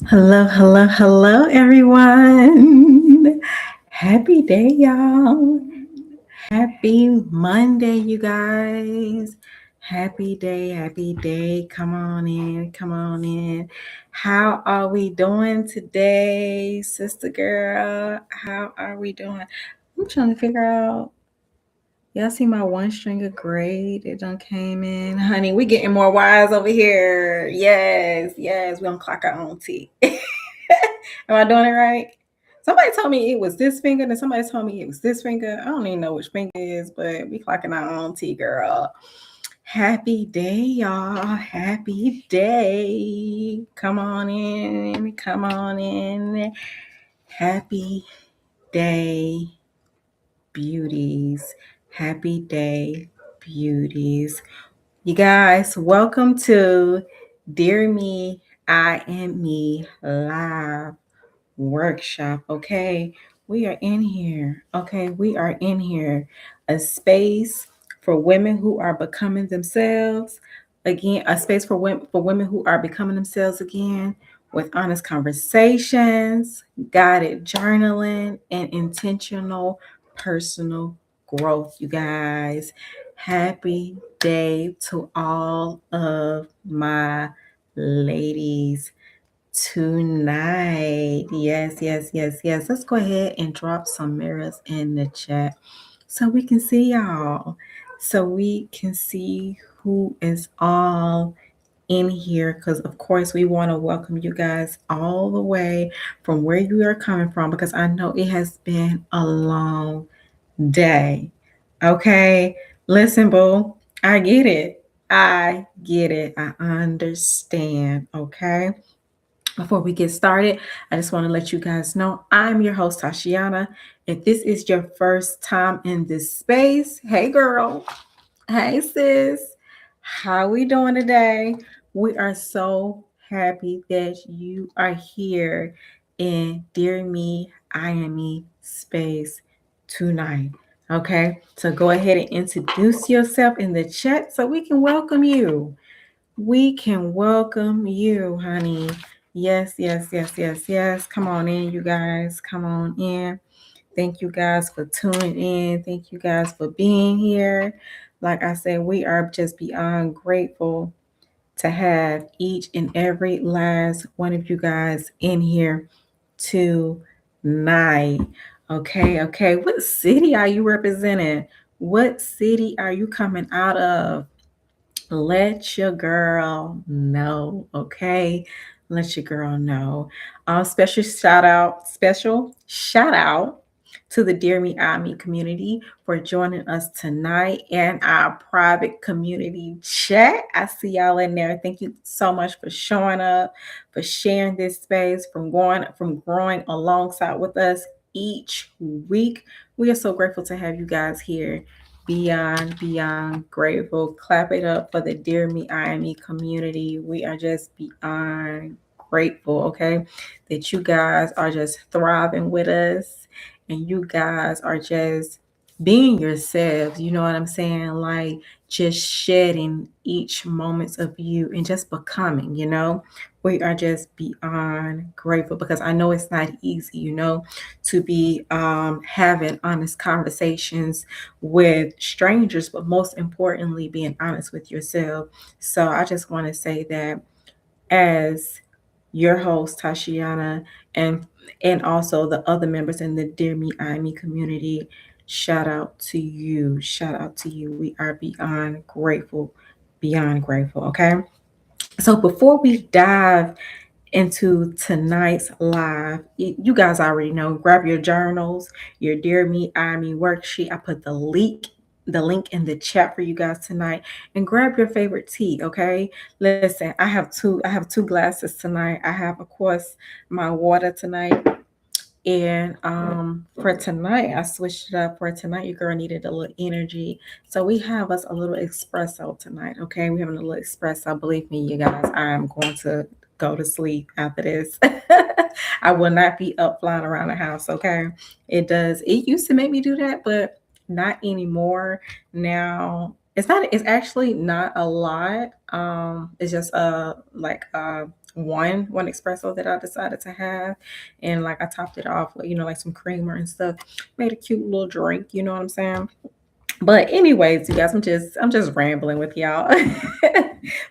Hello, hello, hello, everyone. Happy day, y'all. Happy Monday, you guys. Happy day, happy day. Come on in, come on in. How are we doing today, sister girl? How are we doing? I'm trying to figure out. Y'all see my one string of gray that done came in? Honey, we getting more wise over here. Yes, yes. We don't clock our own tea. Am I doing it right? Somebody told me it was this finger, then somebody told me it was this finger. I don't even know which finger it is, but we clocking our own tea, girl. Happy day, y'all. Happy day. Come on in. Come on in. Happy day, beauties. Happy day, beauties. You guys, welcome to Dear Me, I Am Me Live Workshop. Okay, we are in here. Okay, we are in here. A space for women who are becoming themselves again. A space for women who are becoming themselves again, with honest conversations, guided journaling, and intentional personal growth. You guys, happy day to all of my ladies tonight. Yes, yes, yes, yes. Let's go ahead and drop some mirrors in the chat so we can see y'all. So we can see who is all in here, because of course we want to welcome you guys all the way from where you are coming from, because I know it has been a long day. Okay, listen, boo, I get it. I get it. I understand. Okay. Before we get started, I just want to let you guys know I'm your host, Tysheona. If this is your first time in this space, hey girl, hey sis, how we doing today? We are so happy that you are here in Dear Me, I Am Me space tonight. Okay, so go ahead and introduce yourself in the chat so we can welcome you. We can welcome you, honey. Yes, yes, yes, yes, yes. Come on in, you guys. Come on in. Thank you guys for tuning in. Thank you guys for being here. Like I said, we are just beyond grateful to have each and every last one of you guys in here tonight. Okay, okay. What city are you representing? What city are you coming out of? Let your girl know, okay? Let your girl know. Special shout out to the Dear Me Army community for joining us tonight in our private community chat. I see y'all in there. Thank you so much for showing up, for sharing this space, from growing alongside with us each week. We are so grateful to have you guys here. Beyond grateful. Clap it up for the Dear Me, I Am Me community. We are just beyond grateful, okay, that you guys are just thriving with us and you guys are just being yourselves. You know what I'm saying? Like just shedding each moments of you and just becoming, we are just beyond grateful, because I know it's not easy, to be having honest conversations with strangers, but most importantly, being honest with yourself. So I just want to say that as your host, Tysheona, and and also the other members in the Dear Me, I Me community, shout out to you. Shout out to you. We are beyond grateful, beyond grateful. Okay. So before we dive into tonight's live, you guys already know, grab your journals, your Dear Me, I Me worksheet. I put the link in the chat for you guys tonight, and grab your favorite tea. Okay, listen, I have two glasses tonight. I have, of course, my water tonight. And for tonight, I switched it up. For tonight, your girl needed a little energy. So we have us a little espresso tonight. Okay. We having a little espresso. Believe me, you guys, I am going to go to sleep after this. I will not be up flying around the house. Okay. It used to make me do that, but not anymore. Now it's actually not a lot. It's just like one espresso that I decided to have, and like I topped it off with like some creamer and stuff. Made a cute little drink. You know what I'm saying? But anyways, you guys, I'm just rambling with y'all.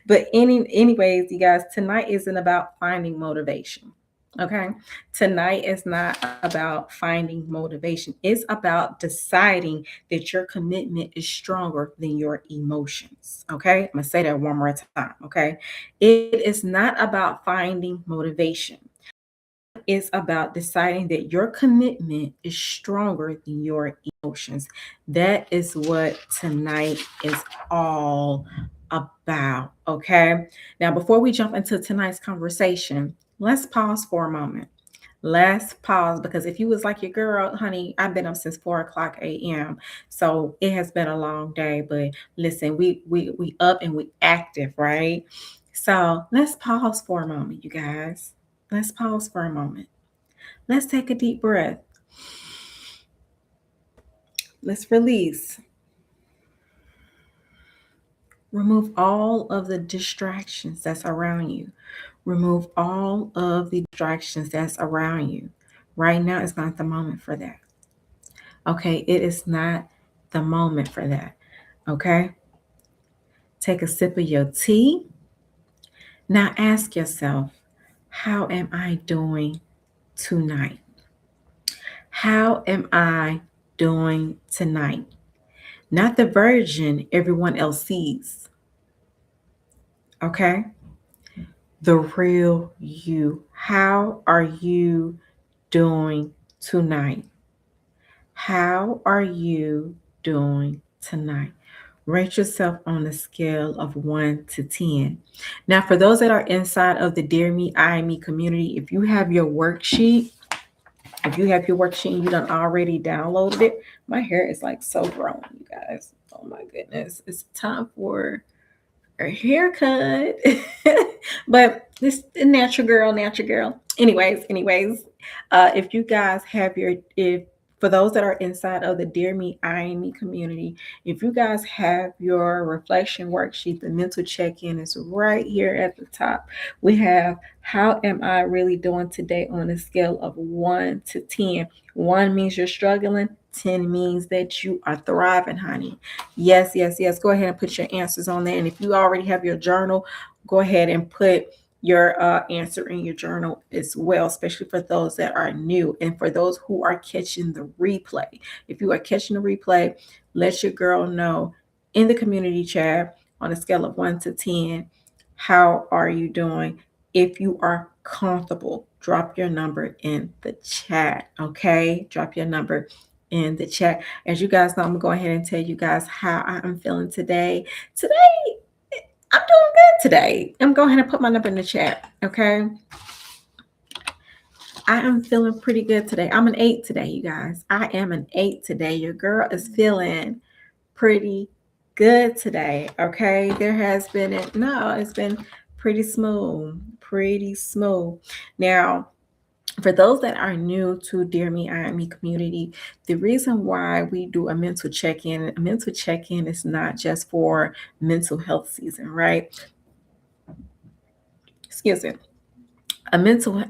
But anyways, you guys, tonight isn't about finding motivation. Okay. Tonight is not about finding motivation. It's about deciding that your commitment is stronger than your emotions. Okay. I'm gonna say that one more time. Okay. It is not about finding motivation. It's about deciding that your commitment is stronger than your emotions. That is what tonight is all about. Okay. Now, before we jump into tonight's conversation, let's pause for a moment. Let's pause because if you was like your girl, honey, I've been up since 4 o'clock a.m. So it has been a long day. But listen, we up and we active, right? So let's pause for a moment, you guys. Let's pause for a moment. Let's take a deep breath. Let's release. Remove all of the distractions that's around you. Remove all of the distractions that's around you. Right now is not the moment for that. Okay, it is not the moment for that. Okay, take a sip of your tea. Now ask yourself, how am I doing tonight? How am I doing tonight? Not the version everyone else sees. Okay, the real you. How are you doing tonight? How are you doing tonight? Rate yourself on a scale of 1 to 10. Now, for those that are inside of the Dear Me, I Me community, if you have your worksheet and you done already downloaded it, my hair is like so grown, you guys. Oh my goodness. It's time for a haircut. But this natural girl, natural girl. Anyways, if you guys have if for those that are inside of the Dear Me, I Me community, if you guys have your reflection worksheet, the mental check-in is right here at the top. We have how am I really doing today on a scale of 1 to 10? 1 means you're struggling, 10 means that you are thriving, honey. Yes, yes, yes. Go ahead and put your answers on there. And if you already have your journal, go ahead and put your answer in your journal as well, especially for those that are new and for those who are catching the replay. If you are catching the replay, let your girl know in the community chat on a scale of 1 to 10, how are you doing? If you are comfortable, drop your number in the chat. Okay, drop your number in the chat. As you guys know, I'm gonna go ahead and tell you guys how I'm feeling today. Today, I'm doing good today. I'm going ahead and put my number in the chat. Okay. I am feeling pretty good today. I'm an 8 today, you guys. I am an 8 today. Your girl is feeling pretty good today. Okay. It's been pretty smooth. Pretty smooth. Now, for those that are new to Dear Me, I Am Me community, the reason why we do a mental check-in is not just for mental health season, right? Excuse me. A mental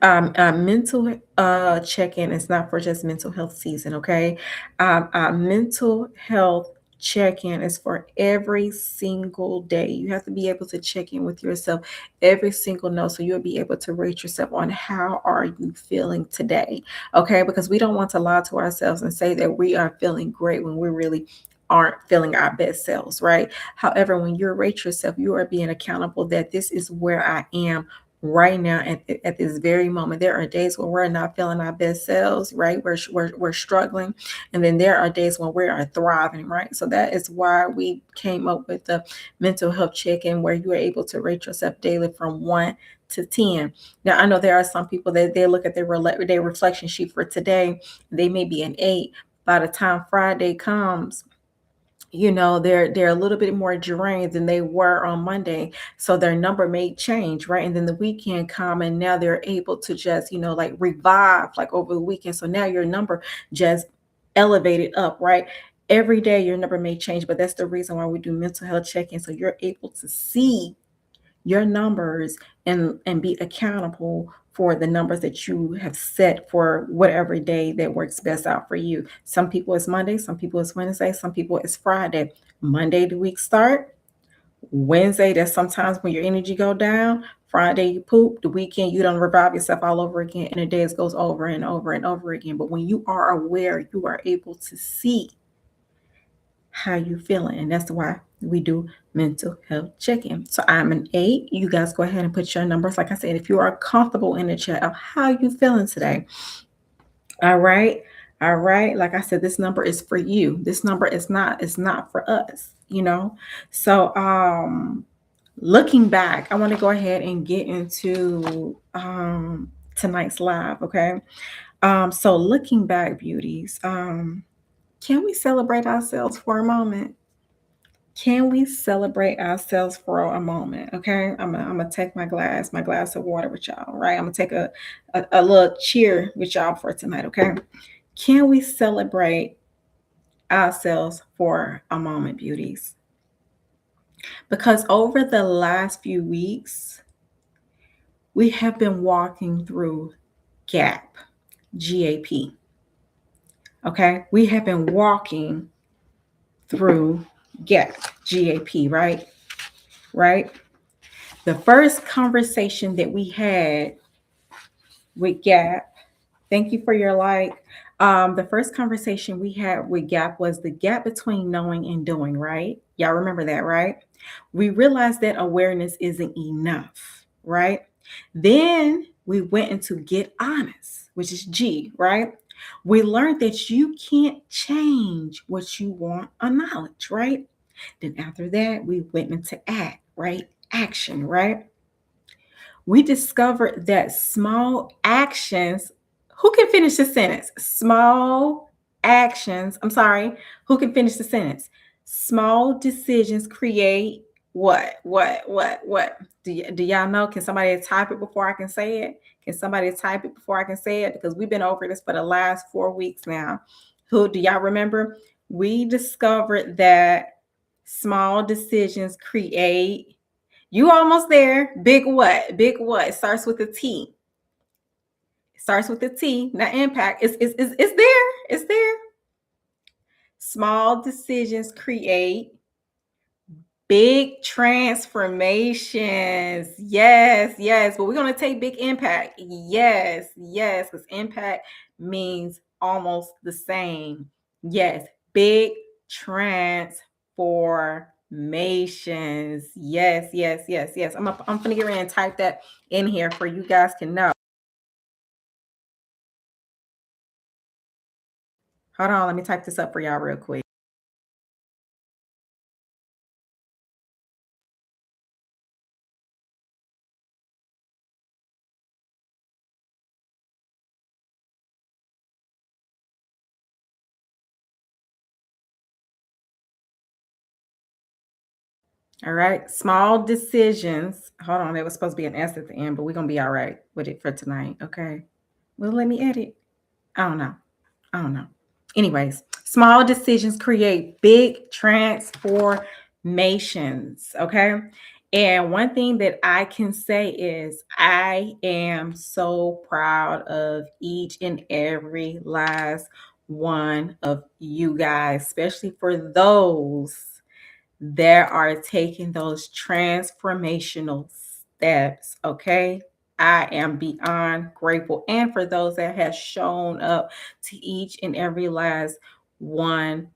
check-in is not for just mental health season, okay? A mental health check-in is for every single day. You have to be able to check in with yourself every single note, so you'll be able to rate yourself on how are you feeling today, okay? Because we don't want to lie to ourselves and say that we are feeling great when we really aren't feeling our best selves, right? However, when you rate yourself, you are being accountable that this is where I am right now at this very moment. There are days when we're not feeling our best selves, right? We're struggling, and then there are days when we are thriving, right? So that is why we came up with the mental health check-in, where you are able to rate yourself daily from 1 to 10. Now, I know there are some people that they look at their reflection sheet for today, they may be an 8. By the time Friday comes, they're a little bit more drained than they were on Monday, so their number may change, right? And then the weekend come, and now they're able to just like revive like over the weekend, so now your number just elevated up, right? Every day your number may change, but that's the reason why we do mental health check-in, so you're able to see your numbers and be accountable for the numbers that you have set for whatever day that works best out for you. Some people it's Monday, some people it's Wednesday, some people it's Friday. Monday the week start, Wednesday that's sometimes when your energy go down, Friday you poop, the weekend you don't revive yourself all over again, and the days goes over and over and over again. But when you are aware, you are able to see how you feeling, and that's why we do mental health check-in. So I'm an 8. You guys go ahead and put your numbers, like I said, if you are comfortable in the chat of how you feeling today. All right. All right. Like I said, this number is for you. This number is not, it's not for us, you know. So looking back, I want to go ahead and get into tonight's live, okay? So looking back, beauties, can we celebrate ourselves for a moment? Can we celebrate ourselves for a moment? Okay, I'm gonna take my glass of water with y'all. Right, I'm gonna take a little cheer with y'all for tonight. Okay, can we celebrate ourselves for a moment, beauties? Because over the last few weeks, we have been walking through GAP, GAP. Okay, we have been walking through GAP, GAP. Right, right. The first conversation that we had with Gap, thank you for your like. The first conversation we had with Gap was the gap between knowing and doing, right? Y'all remember that, right? We realized that awareness isn't enough, right? Then we went into get honest, which is G, right? We learned that you can't change what you want or knowledge, right? Then after that, we went into act, right? Action, right? We discovered that small actions, who can finish the sentence? Small actions, I'm sorry, who can finish the sentence? Small decisions create what? What? Do y'all know? Can somebody type it before I can say it? Can somebody type it before I can say it? Because we've been over this for the last 4 weeks now. Who do y'all remember? We discovered that small decisions create, you almost there. Big what? Big what? It starts with a T. It starts with a T, not impact. It's there. It's there. Small decisions create big transformations. Yes, yes. But we're going to take big impact. Yes, yes. Because impact means almost the same. Yes, big transformations. Yes, yes, yes, yes. I'm going to get ready and type that in here for you guys to know. Hold on. Let me type this up for y'all real quick. All right. Small decisions. Hold on. There was supposed to be an S at the end, but we're going to be all right with it for tonight. Okay. Well, let me edit. I don't know. I don't know. Anyways, small decisions create big transformations. Okay. And one thing that I can say is I am so proud of each and every last one of you guys, especially for those that are taking those transformational steps. Okay. I am beyond grateful. And for those that have shown up to each and every last one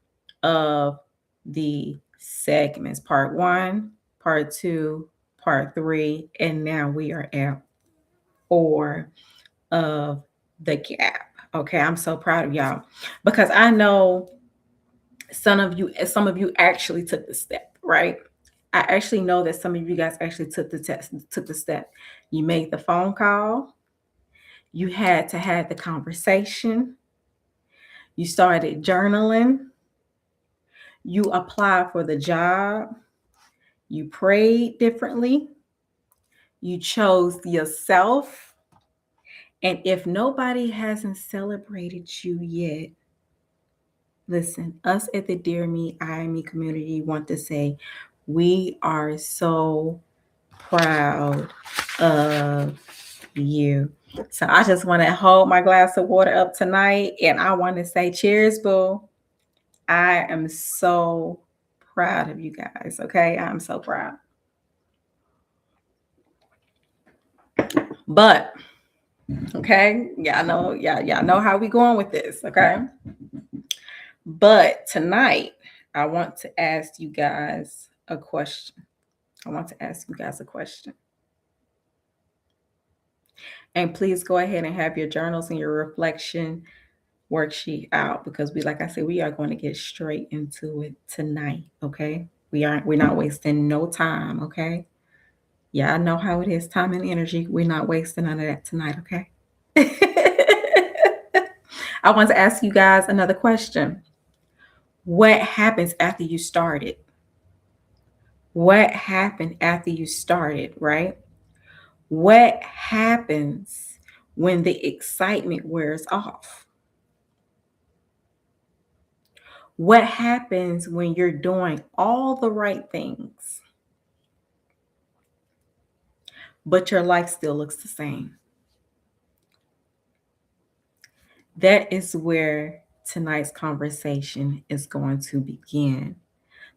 of the segments, part one, part two, part three, and now we are at 4 of the gap. Okay. I'm so proud of y'all because I know some of you actually took the step, right? I actually know that some of you guys actually took the test, took the step. You made the phone call, you had to have the conversation, you started journaling, you applied for the job, you prayed differently, you chose yourself. And if nobody hasn't celebrated you yet, listen, us at the Dear Me, I Me community want to say we are so proud of you. So I just want to hold my glass of water up tonight and I want to say cheers, boo. I am so proud of you guys. Okay. I'm so proud. But okay, y'all know how we going with this. Okay. But tonight I want to ask you guys a question. I want to ask you guys a question. And please go ahead and have your journals and your reflection worksheet out because like I said, we are going to get straight into it tonight. Okay. We're not wasting no time. Okay. Yeah, I know how it is. Time and energy. We're not wasting none of that tonight. Okay. I want to ask you guys another question. What happens after you started? What happened after you started, right? What happens when the excitement wears off? What happens when you're doing all the right things, but your life still looks the same? That is where tonight's conversation is going to begin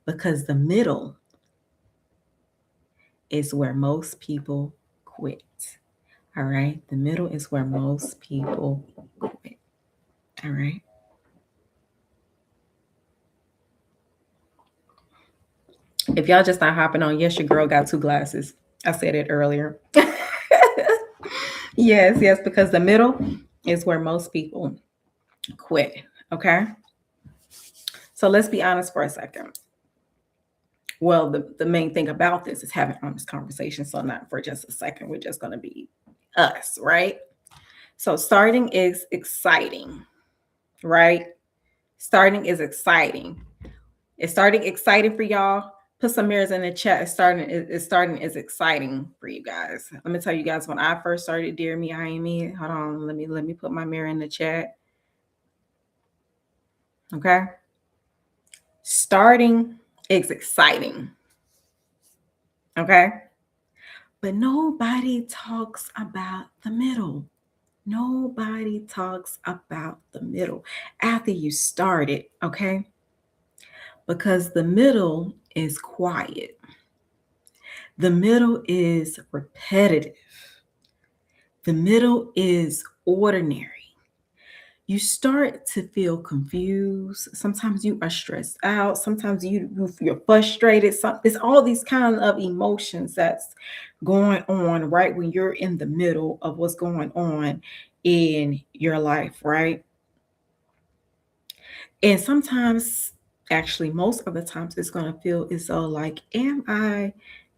because the middle is where most people quit. All right. The middle is where most people quit. All right. If y'all just not hopping on, yes, your girl got 2 glasses. I said it earlier. Yes, because the middle is where most people quit. Okay. So let's be honest for a second. Well, the main thing about this is having honest conversation. So not for just a second. We're just going to be us, right? So starting is exciting, right? Starting is exciting. Is starting exciting for y'all? Put some mirrors in the chat. Starting is exciting for you guys. Let me tell you guys, when I first started Dear Me, I Am Me. Hold on, let me put my mirror in the chat. Okay. Starting is exciting. Okay. But nobody talks about the middle. Nobody talks about the middle after you started, okay? Because the middle is quiet. The middle is repetitive. The middle is ordinary. You start to feel confused. Sometimes you are stressed out. Sometimes you're frustrated. It's all these kind of emotions that's going on right when you're in the middle of what's going on in your life, right? And sometimes, actually, most of the times, it's going to feel as though like, am I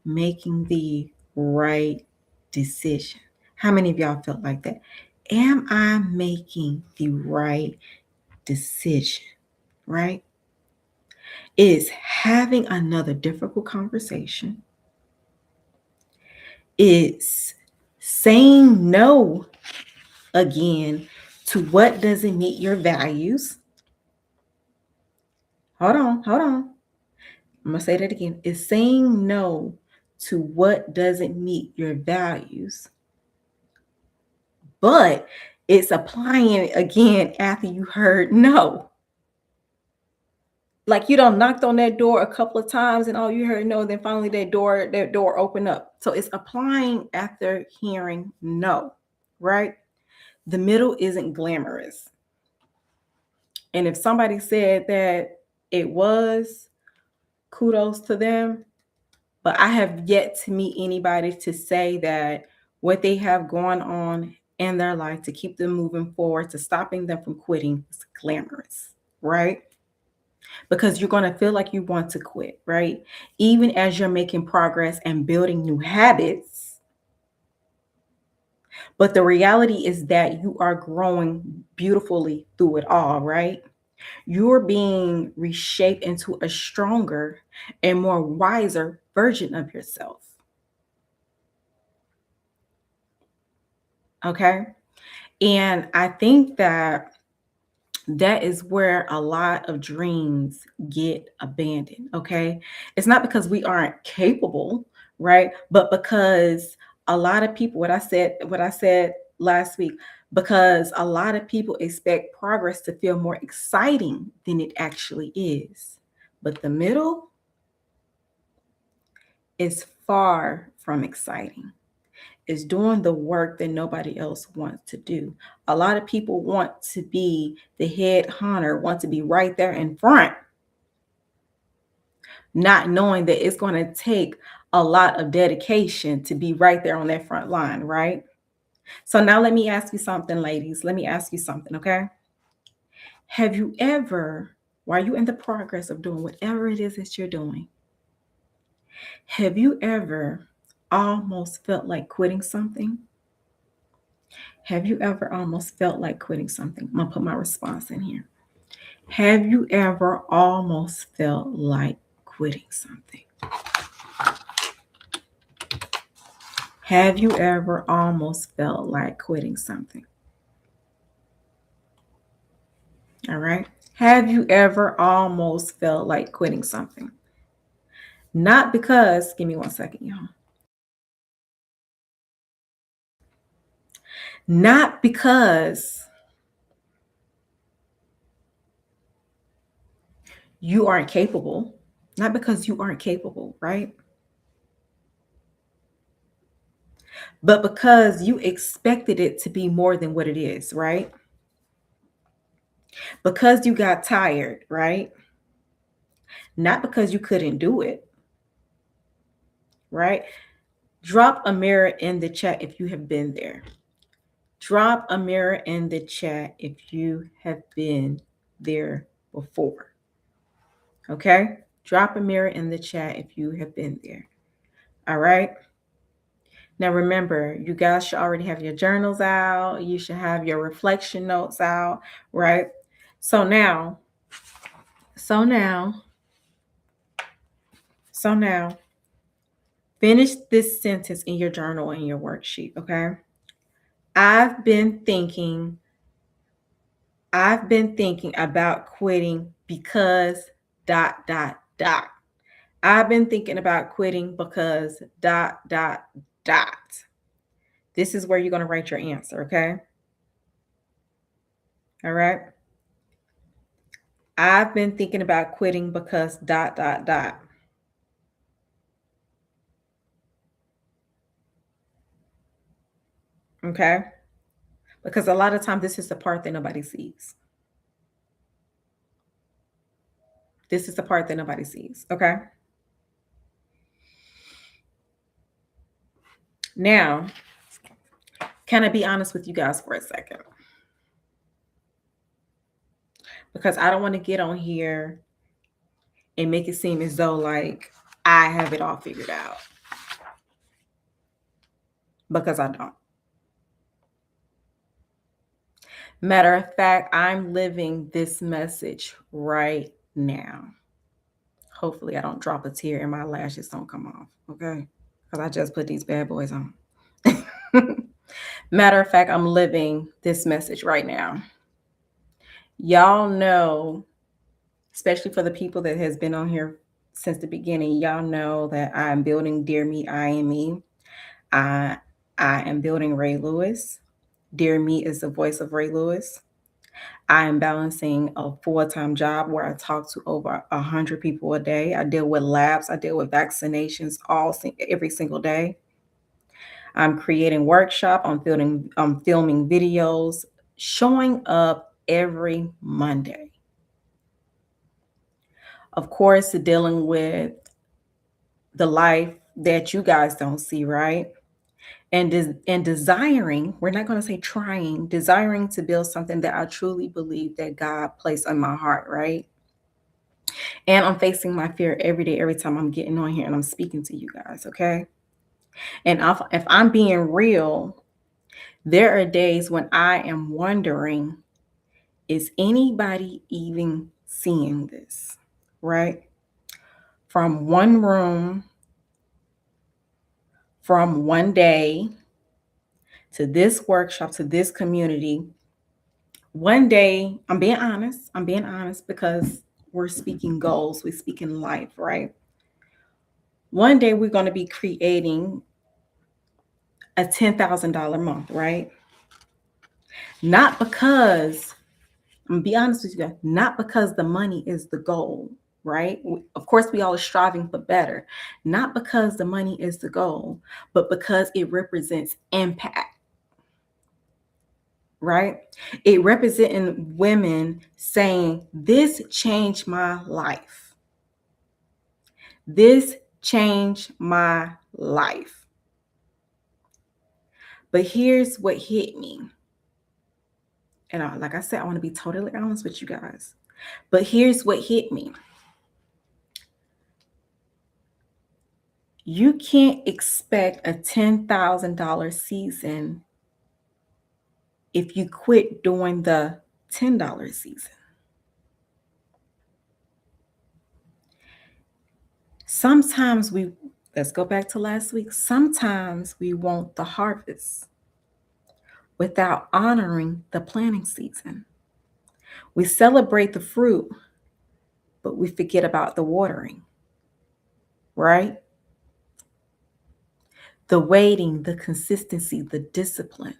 making the right decision? How many of y'all felt like that? Am I making the right decision? Right? Is having another difficult conversation. It's saying no again to what doesn't meet your values. Hold on. I'm going to say that again. It's saying no to what doesn't meet your values, but it's applying it again after you heard no. Like you done knocked on that door a couple of times and all you heard no, then finally that door opened up. So it's applying after hearing no, right? The middle isn't glamorous. And if somebody said that it was, kudos to them. But I have yet to meet anybody to say that what they have going on in their life to keep them moving forward, to stopping them from quitting is glamorous, right? Because you're going to feel like you want to quit, right? Even as you're making progress and building new habits. But the reality is that you are growing beautifully through it all, right? You're being reshaped into a stronger and more wiser version of yourself. Okay. And I think that is where a lot of dreams get abandoned. Okay. It's not because we aren't capable, right? But because a lot of people, what I said last week, because a lot of people expect progress to feel more exciting than it actually is. But the middle is far from exciting. It's doing the work that nobody else wants to do. A lot of people want to be the head hunter, want to be right there in front, not knowing that it's going to take a lot of dedication to be right there on that front line, right? So now let me ask you something, ladies. Let me ask you something, okay? Have you ever, while you're in the progress of doing whatever it is that you're doing, have you ever almost felt like quitting something? Have you ever almost felt like quitting something? I'm gonna put my response in here. Have you ever almost felt like quitting something? Have you ever almost felt like quitting something? All right. Have you ever almost felt like quitting something? Not because, give me one second, y'all. Not because you aren't capable, not because you aren't capable, right? But because you expected it to be more than what it is, right? Because you got tired, right? Not because you couldn't do it, right? Drop a mirror in the chat if you have been there. Drop a mirror in the chat if you have been there before. Okay? Drop a mirror in the chat if you have been there. All right? Now remember, you guys should already have your journals out. You should have your reflection notes out, right? So now, so now, so now, finish this sentence in your journal and your worksheet, okay? I've been thinking, I've been thinking about quitting because dot dot dot. I've been thinking about quitting because dot dot dot. This is where you're going to write your answer, okay? All right. I've been thinking about quitting because dot dot dot. Okay? Because a lot of times this is the part that nobody sees. This is the part that nobody sees, okay? Now, can I be honest with you guys for a second? Because I don't want to get on here and make it seem as though like I have it all figured out. Because I don't. Matter of fact, I'm living this message right now. Hopefully, I don't drop a tear and my lashes don't come off, okay? Because I just put these bad boys on. Matter of fact, I'm living this message right now. Y'all know, especially for the people that has been on here since the beginning, y'all know that I'm building Dear Me, I Am Me. I am building Ray Lewis. Dear Me is the voice of Ray Lewis. I am balancing a full-time job where I talk to over 100 people a day. I deal with labs, I deal with vaccinations every single day. I'm creating workshop, I'm filming videos, showing up every Monday. Of course, dealing with the life that you guys don't see, right? And desiring, we're not going to say trying, desiring to build something that I truly believe that God placed on my heart, right? And I'm facing my fear every day, every time I'm getting on here and I'm speaking to you guys, okay? And if I'm being real, there are days when I am wondering, is anybody even seeing this, right? From one room, from one day to this workshop, to this community. One day, I'm being honest because we're speaking goals, we're speaking life, right? One day we're going to be creating a $10,000 month, right? Not because, I'm gonna be honest with you guys, not because the money is the goal, right? Of course, we all are striving for better. Not because the money is the goal, but because it represents impact, right? It representing women saying, "This changed my life. This changed my life." But here's what hit me. And like I said, I want to be totally honest with you guys. But here's what hit me. You can't expect a $10,000 season if you quit doing the $10 season. Sometimes let's go back to last week. Sometimes we want the harvest without honoring the planting season. We celebrate the fruit, but we forget about the watering, right? The waiting, the consistency, the discipline,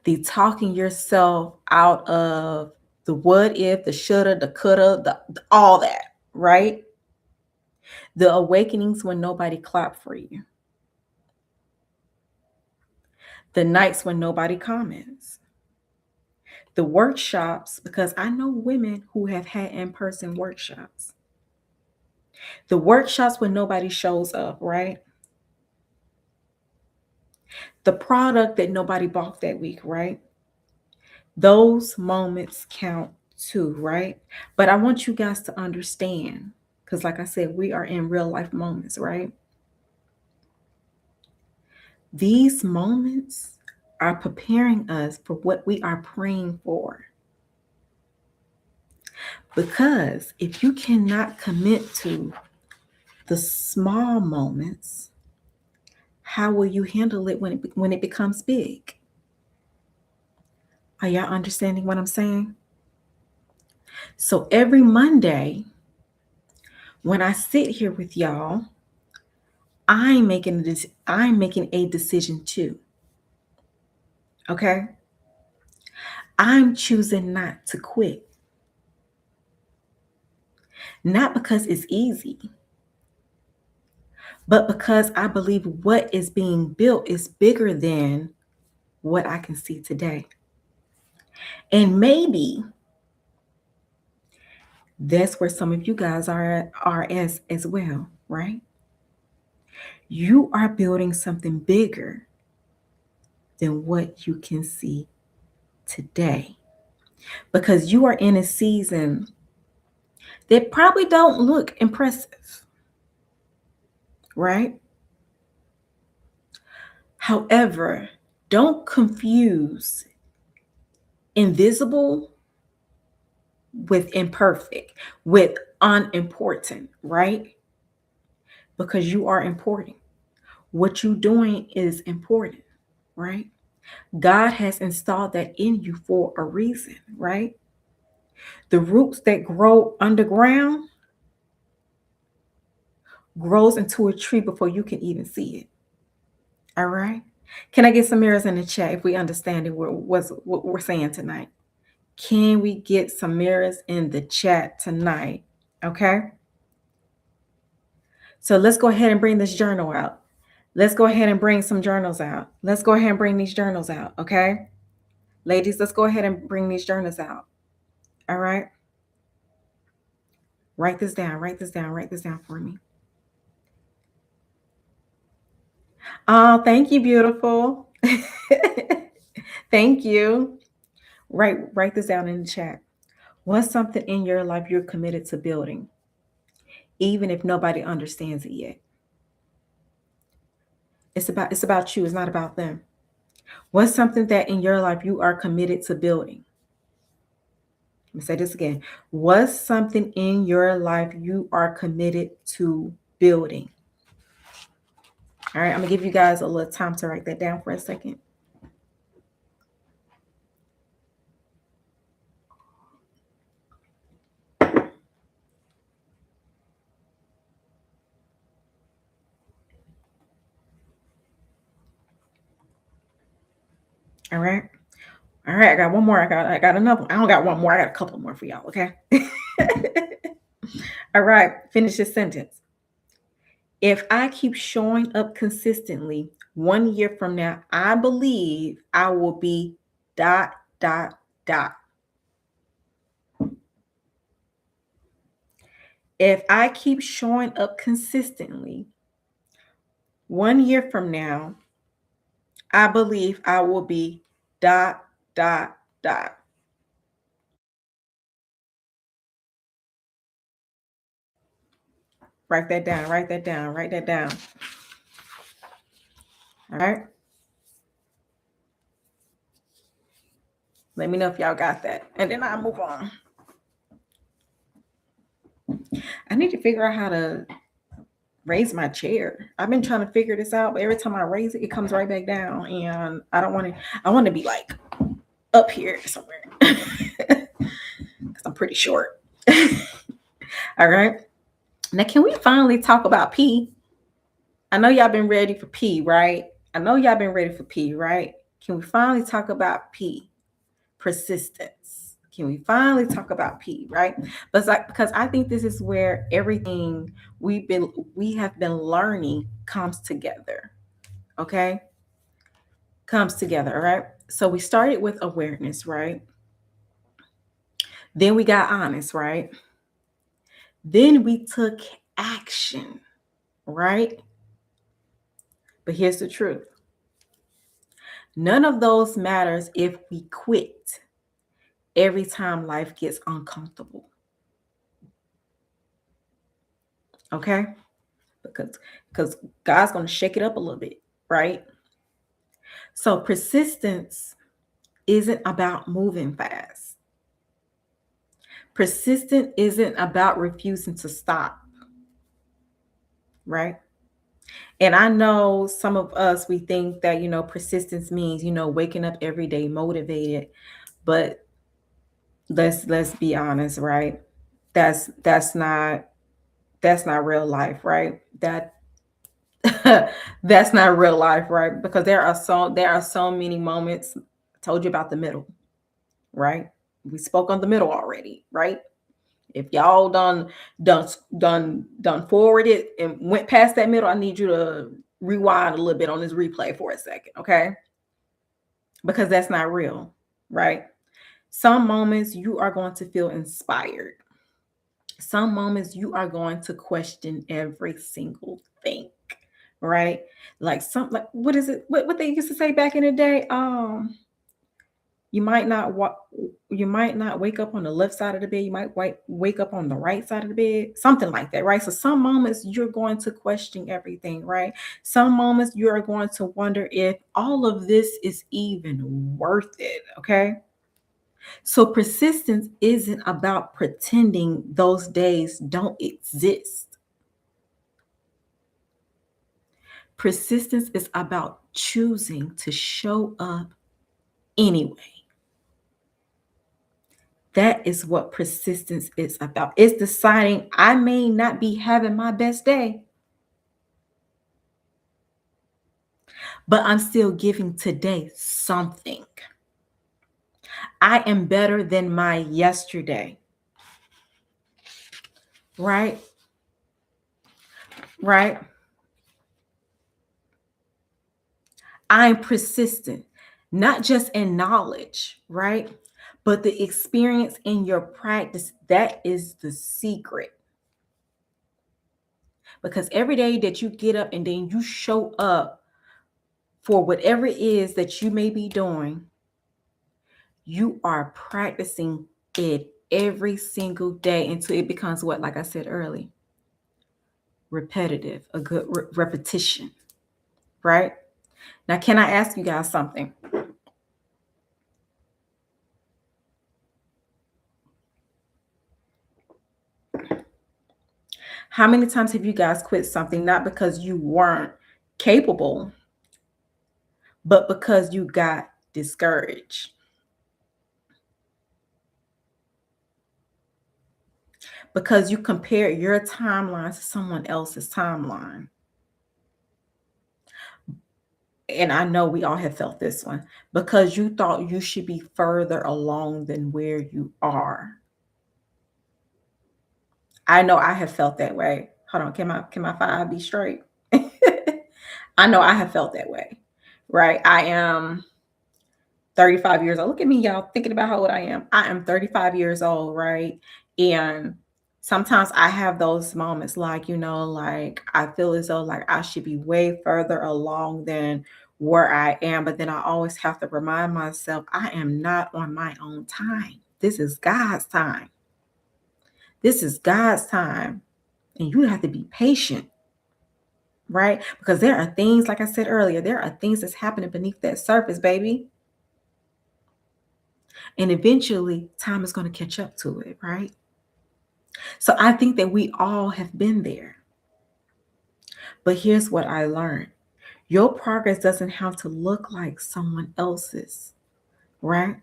the talking yourself out of the what if, the shoulda, the coulda, all that, right? The awakenings when nobody clapped for you, the nights when nobody comments, the workshops, because I know women who have had in-person workshops, the workshops when nobody shows up, right? The product that nobody bought that week, right? Those moments count too, right? But I want you guys to understand, because like I said, we are in real life moments, right? These moments are preparing us for what we are praying for. Because if you cannot commit to the small moments, how will you handle it when it becomes big? Are y'all understanding what I'm saying? So every Monday, when I sit here with y'all, I'm making a decision too. Okay? I'm choosing not to quit. Not because it's easy, but because I believe what is being built is bigger than what I can see today. And maybe that's where some of you guys are as well, right? You are building something bigger than what you can see today. Because you are in a season that probably don't look impressive, right? However, don't confuse invisible with imperfect, with unimportant, right? Because you are important. What you're doing is important, right? God has installed that in you for a reason, right? The roots that grow underground grows into a tree before you can even see it. All right. Can I get some mirrors in the chat if we understand what we're saying tonight? Can we get some mirrors in the chat tonight? Okay. So let's go ahead and bring this journal out. Let's go ahead and bring some journals out. Let's go ahead and bring these journals out. Okay. Ladies, let's go ahead and bring these journals out. All right. Write this down. Write this down. Write this down for me. Oh, thank you, beautiful. Thank you. Write this down in the chat. What's something in your life you're committed to building, even if nobody understands it yet? It's about you. It's not about them. What's something that in your life you are committed to building? Let me say this again. What's something in your life you are committed to building? All right, I'm gonna give you guys a little time to write that down for a second. All right. All right. I got one more. I got another one. I don't got one more. I got a couple more for y'all. Okay. All right. Finish this sentence. If I keep showing up consistently, 1 year from now, I believe I will be dot, dot, dot. If I keep showing up consistently, 1 year from now, I believe I will be dot, dot, dot. Write that down, write that down, write that down. All right. Let me know if y'all got that. And then I'll move on. I need to figure out how to raise my chair. I've been trying to figure this out, but every time I raise it, it comes right back down. And I don't want to, I want to be like up here somewhere. Because I'm pretty short. All right. Now, can we finally talk about P? I know y'all been ready for P, right? I know y'all been ready for P, right? Can we finally talk about P? Persistence. Can we finally talk about P, right? But it's like, because I think this is where everything we have been learning comes together. Okay? Comes together, all right? So we started with awareness, right? Then we got honest, right? Then we took action, right? But here's the truth. None of those matters if we quit every time life gets uncomfortable. Okay? Because God's going to shake it up a little bit, right? So persistence isn't about moving fast. Persistent isn't about refusing to stop, right? And I know some of us, we think that, persistence means, waking up every day motivated, but let's be honest, right? That's not that's not real life, right? That's not real life, right? Because there are so many moments. I told you about the middle, right? We spoke on the middle already, right? If y'all done forwarded and went past that middle, I need you to rewind a little bit on this replay for a second, okay? Because that's not real, right? Some moments you are going to feel inspired. Some moments you are going to question every single thing, right? Like what is it? What they used to say back in the day? You might not you might not wake up on the left side of the bed. You might wake up on the right side of the bed, something like that, right? So some moments you're going to question everything, right? Some moments you are going to wonder if all of this is even worth it, okay? So persistence isn't about pretending those days don't exist. Persistence is about choosing to show up anyway. That is what persistence is about. It's deciding I may not be having my best day, but I'm still giving today something. I am better than my yesterday. Right? Right? I'm persistent, not just in knowledge, right? But the experience in your practice, that is the secret. Because every day that you get up and then you show up for whatever it is that you may be doing, you are practicing it every single day until it becomes what, like I said earlier, repetitive, a good repetition, right? Now, can I ask you guys something? How many times have you guys quit something not because you weren't capable, but because you got discouraged? Because you compare your timeline to someone else's timeline. and I know we all have felt this one, because you thought you should be further along than where you are. I know I have felt that way. Hold on, can my five be straight? I know I have felt that way, right? I am 35 years old. Look at me, y'all, thinking about how old I am. I am 35 years old, right? And sometimes I have those moments like, like I feel as though like I should be way further along than where I am. But then I always have to remind myself I am not on my own time. This is God's time. This is God's time. And you have to be patient, right? Because there are things, like I said earlier, there are things that's happening beneath that surface, baby. And eventually, time is going to catch up to it, right? So I think that we all have been there. But here's what I learned: your progress doesn't have to look like someone else's, right?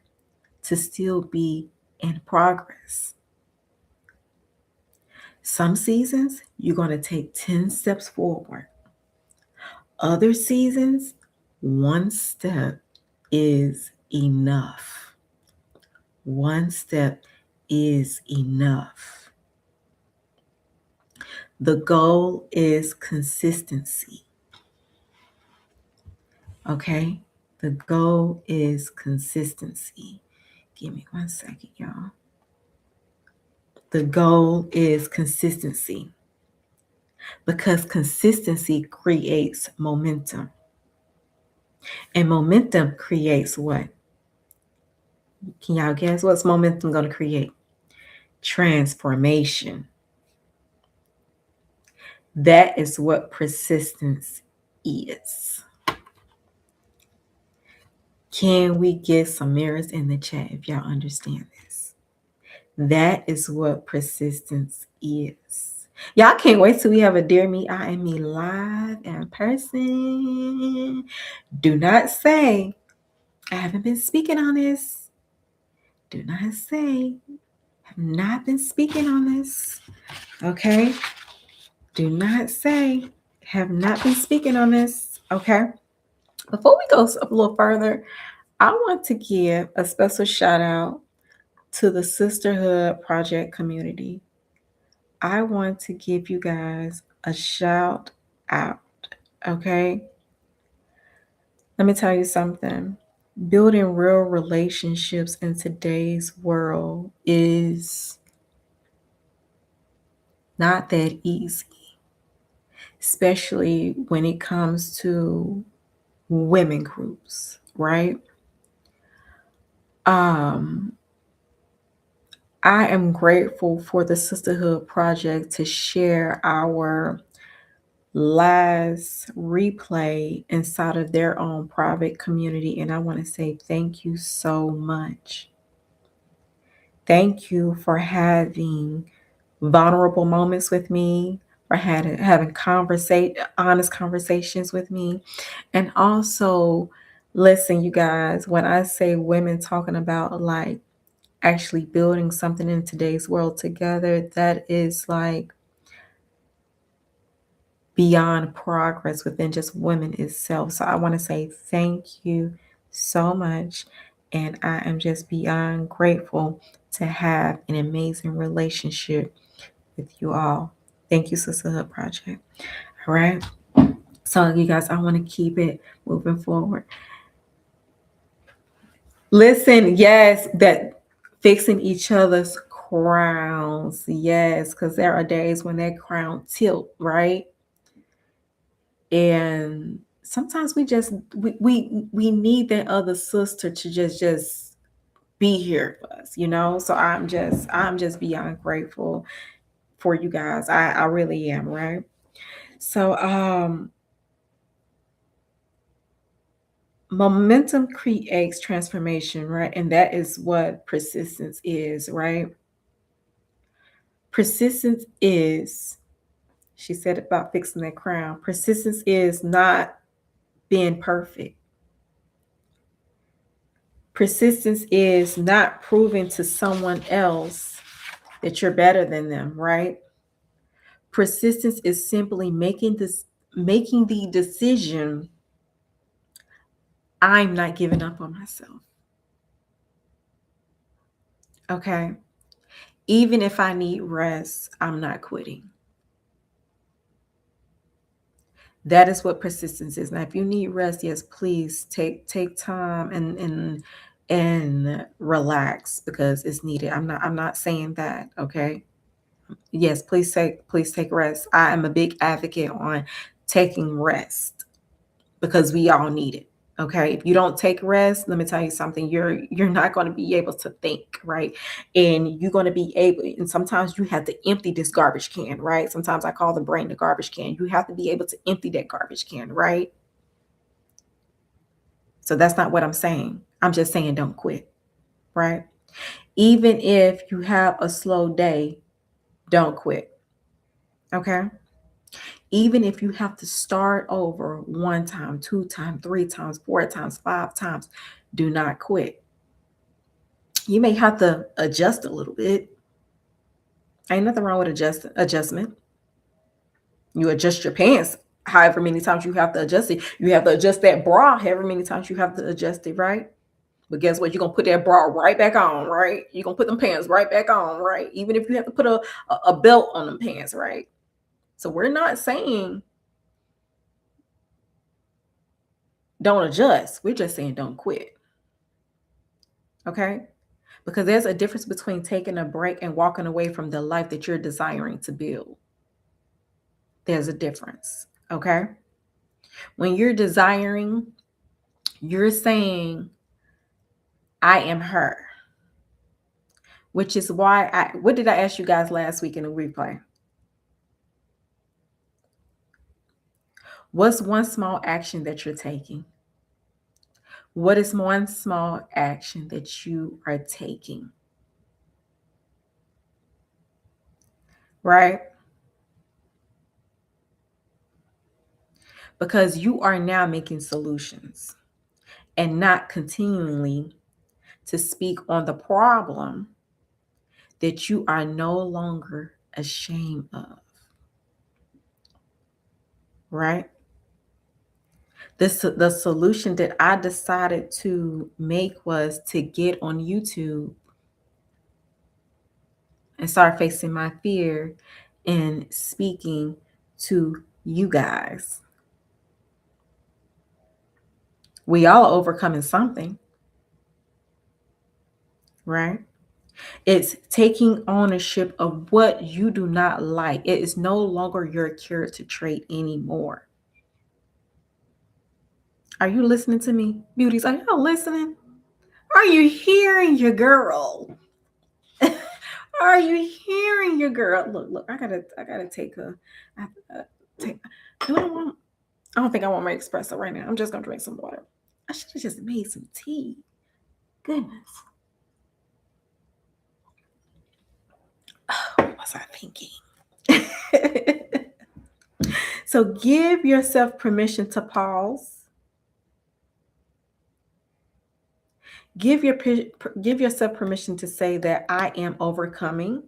To still be in progress. Some seasons, you're going to take 10 steps forward. Other seasons, one step is enough. One step is enough. The goal is consistency. Okay? The goal is consistency. Give me 1 second, y'all. The goal is consistency, because consistency creates momentum. And momentum creates what? Can y'all guess what's momentum going to create? Transformation. That is what persistence is. Can we get some mirrors in the chat if y'all understand this? That is what persistence is. Y'all can't wait till we have a Dear Me, I Am Me live in person. Do not say, I haven't been speaking on this. Do not say, I have not been speaking on this. Okay? Do not say, have not been speaking on this. Okay? Before we go a little further, I want to give a special shout out to the Sisterhood Project community. I want to give you guys a shout out. Okay? Let me tell you something. Building real relationships in today's world is not that easy, especially when it comes to women groups, right? I am grateful for the Sisterhood Project to share our last replay inside of their own private community. And I want to say thank you so much. Thank you for having vulnerable moments with me, for having honest conversations with me. And also, listen, you guys, when I say women talking about like actually building something in today's world together, that is like beyond progress within just women itself. So I want to say thank you so much. And I am just beyond grateful to have an amazing relationship with you all. Thank you, Sisterhood Project. All right. So, you guys, I want to keep it moving forward. Listen, yes, that fixing each other's crowns. Yes, because there are days when that crown tilt, right? And sometimes we need that other sister to just be here for us, So I'm just beyond grateful for you guys. I really am, right? So momentum creates transformation, right? And that is what persistence is, right? Persistence is, she said about fixing that crown. Persistence is not being perfect. Persistence is not proving to someone else that you're better than them, right? Persistence is simply making the decision I'm not giving up on myself. Okay. Even if I need rest, I'm not quitting. That is what persistence is. Now, if you need rest, yes, please take time and relax because it's needed. I'm not saying that, okay? Yes, please take rest. I am a big advocate on taking rest because we all need it. Okay. If you don't take rest, let me tell you something, you're not going to be able to think, right? And you're going to be able, and sometimes you have to empty this garbage can, right? Sometimes I call the brain the garbage can. You have to be able to empty that garbage can, right? So that's not what I'm saying. I'm just saying don't quit, right? Even if you have a slow day, don't quit. Okay. Even if you have to start over one time, two times, three times, four times, five times, do not quit. You may have to adjust a little bit. Ain't nothing wrong with adjustment. You adjust your pants however many times you have to adjust it. You have to adjust that bra however many times you have to adjust it, right? But guess what? You're gonna put that bra right back on, right? You're gonna put them pants right back on, right? Even if you have to put a belt on them pants, right? So we're not saying don't adjust. We're just saying don't quit. Okay? Because there's a difference between taking a break and walking away from the life that you're desiring to build. There's a difference. Okay? When you're desiring, you're saying, I am her, which is why what did I ask you guys last week in the replay? What's one small action that you're taking? What is one small action that you are taking? Right? Because you are now making solutions and not continually to speak on the problem that you are no longer ashamed of. Right? The solution that I decided to make was to get on YouTube and start facing my fear and speaking to you guys. We all overcoming something, right? It's taking ownership of what you do not like. It is no longer your character trait anymore. Are you listening to me, beauties? Are y'all listening? Are you hearing your girl? Are you hearing your girl? Look. I gotta take a. Take. Do I want? I don't think I want my espresso right now. I'm just gonna drink some water. I should have just made some tea. Goodness. Oh, what was I thinking? So give yourself permission to pause. Give yourself permission to say that I am overcoming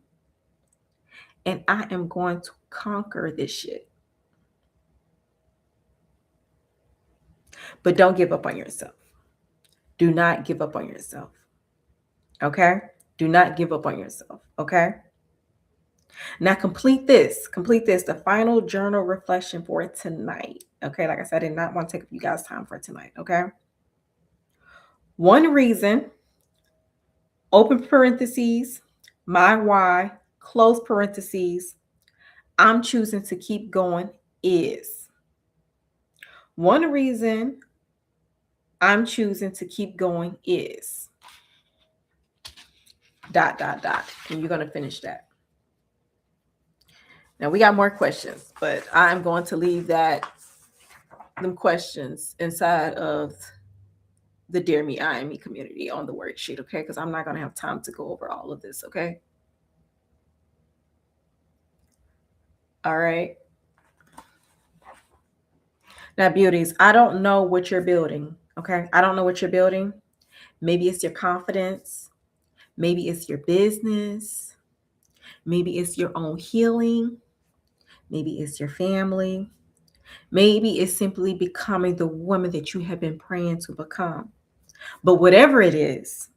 and I am going to conquer this shit. But don't give up on yourself. Do not give up on yourself. Okay? Do not give up on yourself. Okay? Now complete this, the final journal reflection for tonight. Okay, like I said, I did not want to take up you guys' time for tonight. Okay. One reason, open parentheses, my why, close parentheses, I'm choosing to keep going is. One reason I'm choosing to keep going is dot dot dot. And you're gonna finish that. Now we got more questions, but I'm going to leave them questions inside of the Dear Me, I Am Me community on the worksheet, okay? Because I'm not going to have time to go over all of this, okay? All right. Now, beauties, I don't know what you're building, okay? I don't know what you're building. Maybe it's your confidence. Maybe it's your business. Maybe it's your own healing. Maybe it's your family. Maybe it's simply becoming the woman that you have been praying to become. But whatever it is,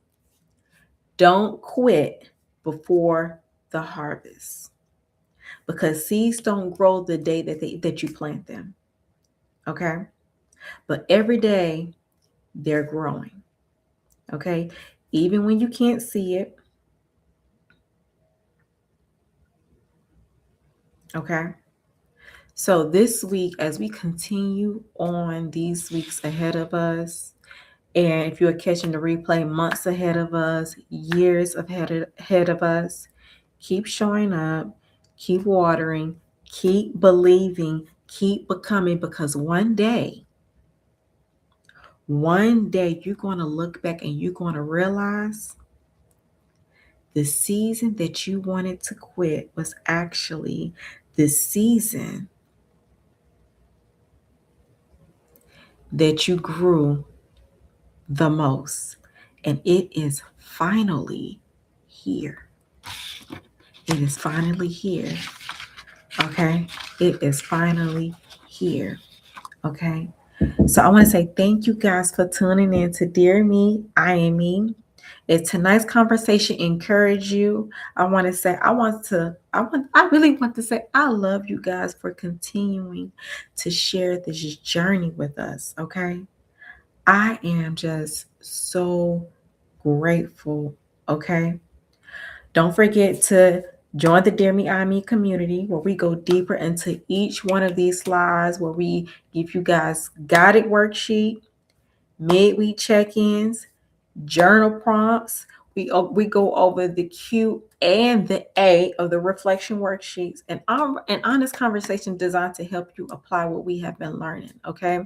don't quit before the harvest, because seeds don't grow the day that you plant them. Okay? But every day they're growing. Okay? Even when you can't see it. Okay? So this week, as we continue on these weeks ahead of us, and if you're catching the replay, months ahead of us, years ahead of us, keep showing up, keep watering, keep believing, keep becoming, because one day you're going to look back and you're going to realize the season that you wanted to quit was actually the season that you grew the most. And it is finally here. It is finally here. Okay. It is finally here. Okay. So I want to say thank you guys for tuning in to Dear Me, I Am Me. If tonight's conversation encouraged you, I really want to say I love you guys for continuing to share this journey with us. Okay. I am just so grateful. Okay. Don't forget to join the Dear Me, I Me community, where we go deeper into each one of these slides, where we give you guys guided worksheet, midweek check-ins, journal prompts. We go over the Q and the A of the reflection worksheets, and an honest conversation designed to help you apply what we have been learning. Okay.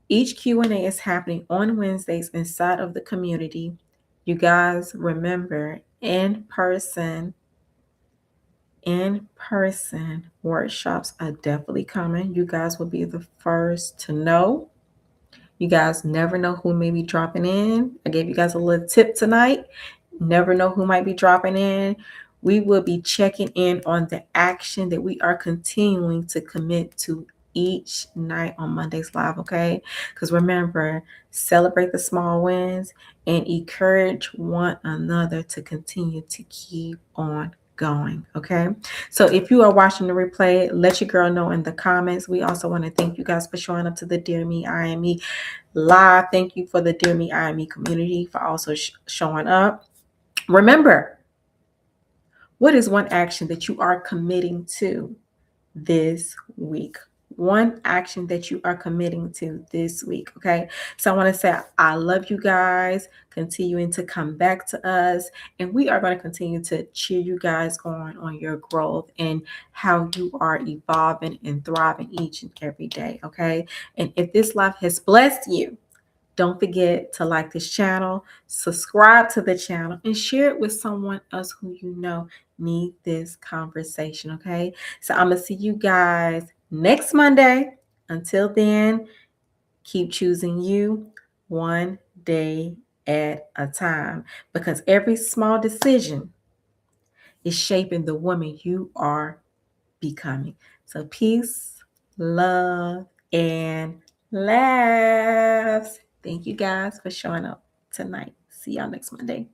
Each Q&A is happening on Wednesdays inside of the community. You guys remember, in person workshops are definitely coming. You guys will be the first to know. You guys never know who may be dropping in. I gave you guys a little tip tonight. Never know who might be dropping in. We will be checking in on the action that we are continuing to commit to each night on Mondays Live, okay? Because remember, celebrate the small wins and encourage one another to continue to keep on going, okay? So if you are watching the replay, let your girl know in the comments. We also want to thank you guys for showing up to the Dear Me, I Am Me Live. Thank you for the Dear Me, I Am Me community for also showing up. Remember, what is one action that you are committing to this week? One action that you are committing to this week. Okay. So I want to say I love you guys, continuing to come back to us. And we are going to continue to cheer you guys on your growth and how you are evolving and thriving each and every day. Okay. And if this life has blessed you, don't forget to like this channel, subscribe to the channel, and share it with someone else who you know need this conversation, okay? So I'm going to see you guys next Monday. Until then, keep choosing you one day at a time, because every small decision is shaping the woman you are becoming. So peace, love, and laughs. Thank you guys for showing up tonight. See y'all next Monday.